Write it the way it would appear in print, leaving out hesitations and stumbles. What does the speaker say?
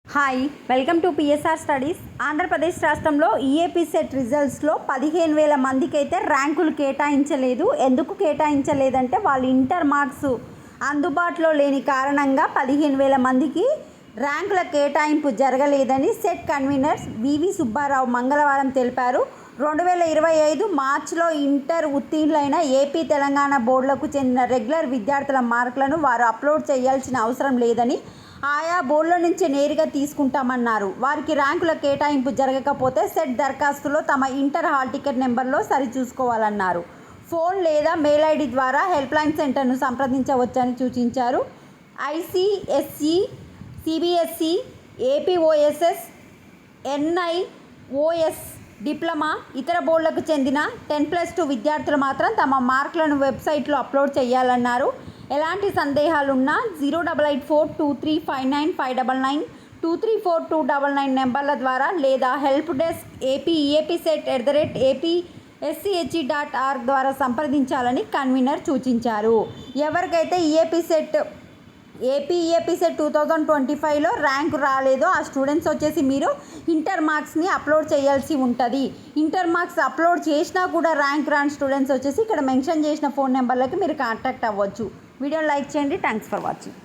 Hi welcome to PSR studies. Andhra Pradesh రాష్ట్రంలో EAP set రిజల్ట్స్లో 15,000 మందికి అయితే ర్యాంకులు కేటాయించలేదు. ఎందుకు కేటాయించలేదంటే వాళ్ళు ఇంటర్ మార్క్స్ అందుబాటులో లేని కారణంగా 15,000 మందికి ర్యాంకుల కేటాయింపు జరగలేదని సెట్ కన్వీనర్స్ వివి సుబ్బారావు మంగళవారం తెలిపారు. 2025 మార్చిలో ఇంటర్ ఉత్తీర్ణులైన ఏపీ, తెలంగాణ బోర్డులకు చెందిన రెగ్యులర్ విద్యార్థుల మార్కులను వారు అప్లోడ్ చేయాల్సిన అవసరం లేదని, ఆయా బోర్డుల నుంచి నేరుగా తీసుకుంటామన్నారు. వారికి ర్యాంకుల కేటాయింపు జరగకపోతే సెట్ దరఖాస్తులో తమ ఇంటర్ హాల్ టికెట్ నెంబర్లో సరిచూసుకోవాలన్నారు. ఫోన్ లేదా మెయిల్ ఐడి ద్వారా హెల్ప్లైన్ సెంటర్ను సంప్రదించవచ్చని సూచించారు. ICSE, CBSE, APOSS, NIOS, diploma, ఇతర బోర్డులకు చెందిన 10+2 విద్యార్థులు మాత్రం తమ మార్కులను వెబ్సైట్లో అప్లోడ్ చేయాలన్నారు. ఎలాంటి సందేహాలున్నా 0884235959, 234299 నెంబర్ల ద్వారా లేదా హెల్ప్ డెస్క్ apset@apsche.org ద్వారా సంప్రదించాలని కన్వీనర్ సూచించారు. ఎవరికైతే ఏపీ ఈఏపీ సెట్ 2025లో ర్యాంకు రాలేదో ఆ స్టూడెంట్స్ వచ్చేసి మీరు ఇంటర్ మార్క్స్ని అప్లోడ్ చేయాల్సి ఉంటుంది. ఇంటర్ మార్క్స్ అప్లోడ్ చేసినా కూడా ర్యాంక్ రాని స్టూడెంట్స్ వచ్చేసి ఇక్కడ మెన్షన్ చేసిన ఫోన్ నెంబర్లకి మీరు కాంటాక్ట్ అవ్వచ్చు. వీడియోని లైక్ చేయండి. Thanks for watching.